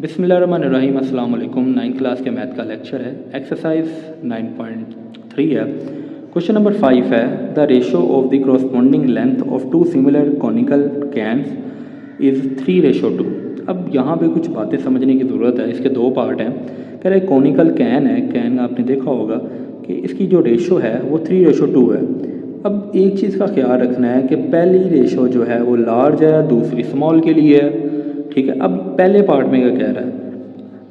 बिस्मिल्लाहिर्रहमानिर्रहीम। अस्सलाम वालेकुम। 9th क्लास के मैथ का लेक्चर है। एक्सरसाइज 9.3 है। क्वेश्चन नंबर 5 है, the ratio of the corresponding length of two similar conical cans is 3:2। अब यहाँ पे कुछ बातें समझने की ज़रूरत है। इसके दो पार्ट हैं। कह रहे कॉनिकल कैन है, कैन आपने देखा होगा कि इसकी जो रेशो है वो 3:2 है। अब एक चीज़ का ख्याल रखना है कि पहली रेशो जो है वो लार्ज है, दूसरी स्मॉल के लिए है। ठीक है, अब पहले पार्ट में क्या कह रहा है,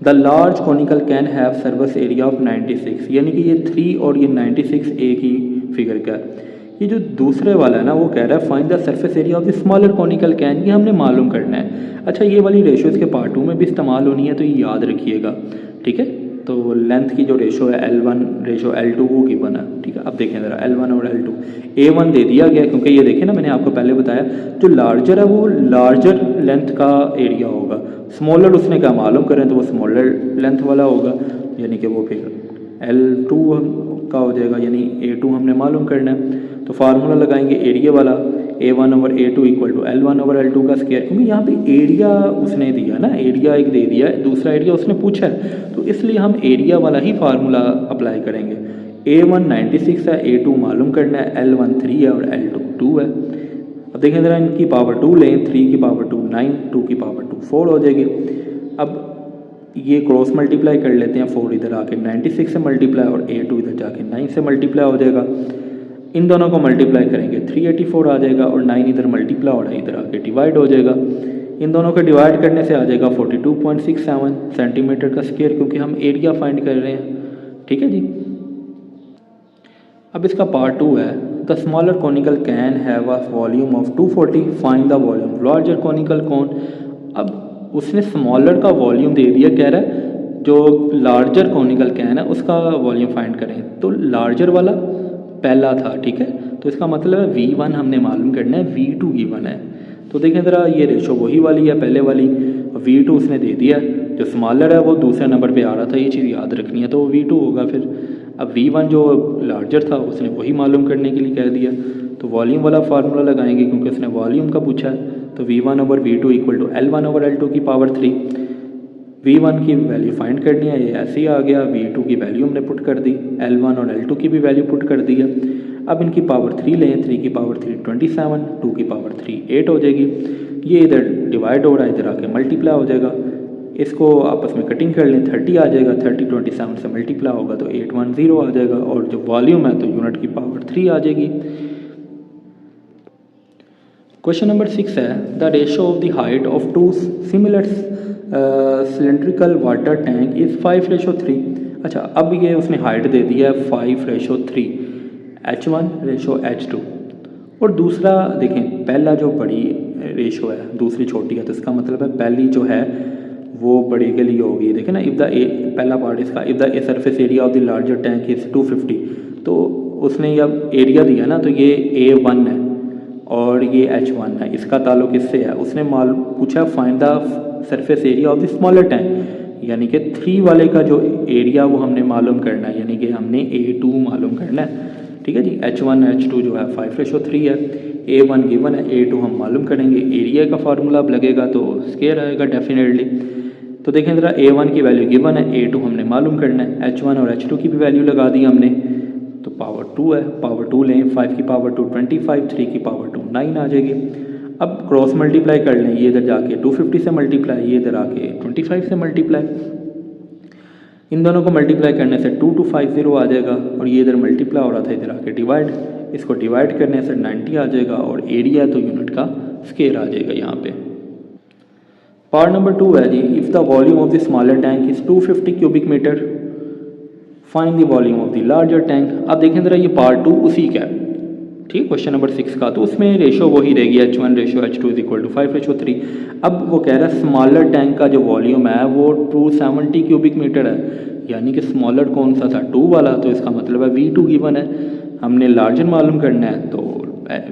the large conical can have service area of 96, यानी कि ये 3 और ये 96 एक ही फिगर का है। ये जो दूसरे वाला है ना वो कह रहा है find the surface area of the smaller conical can, ये हमने मालूम करना है। अच्छा, ये वाली रेशो इसके पार्ट 2 में भी इस्तेमाल होनी है, तो ये याद रखिएगा। ठीक है, तो लेंथ की जो रेशो है L1 रेशो L2 वो गिवन है। ठीक है, अब देखें ज़रा L1 और L2। A1 दे दिया गया क्योंकि ये देखें ना, मैंने आपको पहले बताया जो लार्जर है वो लार्जर लेंथ का एरिया होगा, स्मॉलर उसने क्या मालूम करें तो वो स्मॉलर लेंथ वाला होगा, यानी कि वो फिर L2 का हो जाएगा, यानी A2 हमने मालूम करना है। तो फार्मूला लगाएंगे एरिया वाला, A1 over A2 equal to L1 over L2 का स्क्वायर, क्योंकि यहाँ पे एरिया उसने दिया ना, एरिया एक दे दिया है, दूसरा एरिया उसने पूछा है, तो इसलिए हम एरिया वाला ही फार्मूला अप्लाई करेंगे। A1 96 है, A2 मालूम करना है, L1 3 है और L2 2 है। अब देखें ज़रा, इनकी पावर 2 लें, 3 की पावर 2 9, 2 की पावर 2 4 हो जाएगी। अब ये क्रॉस मल्टीप्लाई कर लेते हैं, 4 इधर आके 96 से मल्टीप्लाई और A2 इधर जाके 9 से मल्टीप्लाई हो जाएगा। इन दोनों को मल्टीप्लाई करेंगे 384 आ जाएगा और 9 इधर मल्टीप्लाई हो रहा है, इधर आके डिवाइड हो जाएगा। इन दोनों को डिवाइड करने से आ जाएगा 42.67 सेंटीमीटर का स्क्वायर, क्योंकि हम एरिया फाइंड कर रहे हैं। ठीक है जी। अब इसका पार्ट 2 है, the smaller conical can have a volume of 240, find the volume of larger conical cone. अब उसने स्मॉलर का वॉल्यूम दे दिया, कह रहा है जो लार्जर कॉनिकल कैन है उसका वॉल्यूम फाइंड करें, तो लार्जर वाला पहला था। ठीक है, तो इसका मतलब है V1 हमने मालूम करना है, V2 गिवन है। तो देखें ज़रा, ये रेशो वही वाली है पहले वाली, V2 उसने दे दिया, जो स्मॉलर है वो दूसरे नंबर पे आ रहा था, ये चीज़ याद रखनी है, तो V2 होगा। फिर अब V1 जो लार्जर था उसने वही मालूम करने के लिए कह दिया, तो वॉल्यूम वाला फार्मूला लगाएंगे क्योंकि उसने वॉल्यूम का पूछा है। तो V1 over V2 equal to L1 over L2 की पावर 3। V1 की वैल्यू फाइंड करनी है, ये ऐसे ही आ गया। V2 की वैल्यू हमने पुट कर दी, L1 और L2 की भी वैल्यू पुट कर दी है। अब इनकी पावर 3 लें, 3 की पावर 3 27, 2 की पावर 3 8 हो जाएगी। ये इधर डिवाइड हो रहा है, इधर आके मल्टीप्लाई हो जाएगा। इसको आपस में कटिंग कर लें, 30 आ जाएगा, 30 27 से मल्टीप्लाई होगा तो 810 आ जाएगा, और जो वॉल्यूम है तो यूनिट की पावर 3 आ जाएगी। क्वेश्चन नंबर 6 है, the ratio of the height of two similar cylindrical water tank is 5:3। अच्छा, अब ये उसने हाइट दे दिया है 5:3, H1 रेशो H2। और दूसरा देखें, पहला जो बड़ी रेशो है दूसरी छोटी है, तो इसका मतलब है पहली जो है वो बड़ी के लिए होगी। देखें ना, इफ़ द पहला पार्ट इसका, if the surface area of the larger tank is 250, तो उसने जब एरिया दिया ना, तो ये A1 है और ये H1 है, इसका ताल्लुक इससे है। उसने पूछा find the surface area of the smaller tank, यानी कि 3 वाले का जो एरिया वो हमने मालूम करना है, यानी कि हमने A2 मालूम करना है। ठीक है जी, H1 H2 जो है 5:3 है, A1 गिवन है, A2 हम मालूम करेंगे। एरिया का फार्मूला अब लगेगा तो स्क्वायर आएगा डेफिनेटली। तो देखें ज़रा, A1 की वैल्यू गिवन है, A2 हमने मालूम करना है, H1 और H2 की भी वैल्यू लगा दी हमने, तो पावर 2 है, पावर 2 लें, 5 की पावर 2 25, 3 की पावर 2 9 आ जाएगी। अब क्रॉस मल्टीप्लाई कर लें, ये इधर जाके 250 से मल्टीप्लाई, ये इधर आके 25 से मल्टीप्लाई। इन दोनों को मल्टीप्लाई करने से 2250 आ जाएगा, और ये इधर मल्टीप्लाई हो रहा था, इधर आके डिवाइड, इसको डिवाइड करने से 90 आ जाएगा, और एरिया तो यूनिट का स्क्वायर आ जाएगा यहाँ पे। पार्ट नंबर 2 है जी, if the volume of the smaller tank is 250 cubic metre, find the volume of the larger tank. अब देखें ज़रा, ये पार्ट 2 उसी का है। ठीक, क्वेश्चन नंबर 6 का, तो उसमें रेशो वही रहेगी, H1 ratio H2 is equal to 5:3। अब वो कह रहा है स्मॉलर टैंक का जो वॉल्यूम है वो 270 क्यूबिक मीटर है, यानी कि स्मॉलर कौन सा था, 2 वाला, तो इसका मतलब है V2 गिवन है, हमने लार्जर मालूम करना है, तो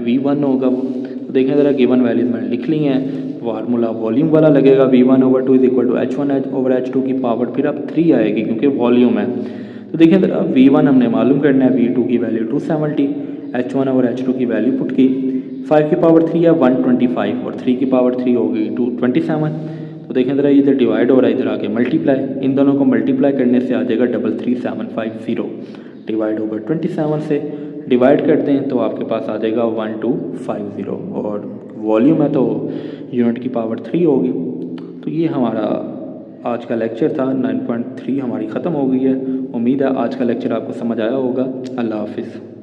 V1 होगा वो। तो देखें ज़रा, गिवन वैल्यूज मैंने लिख ली हैं, फार्मूला वॉल्यूम वाला लगेगा, V1 over 2 is equal to H1 over H2 की पावर फिर अब 3 आएगी क्योंकि वॉल्यूम है। तो देखें ज़रा, V1 हमने मालूम करना है, V2 की वैल्यू 270, H1 ओवर H2 की वैल्यू पुट की, 5 की पावर 3 है 125, और 3 की पावर 3 हो गई 227। तो देखें ज़रा, इधर डिवाइड हो रहा है, इधर आके मल्टीप्लाई, इन दोनों को मल्टीप्लाई करने से आ जाएगा 33750 डिवाइड होगा 27 से, डिवाइड करते हैं तो आपके पास आ जाएगा 1250 और वॉल्यूम है तो यूनिट की पावर 3 होगी। तो ये हमारा आज का लेक्चर था, 9.3 हमारी ख़त्म हो गई है। उम्मीद है आज का लेक्चर आपको समझ आया होगा। अल्लाह हाफिज़।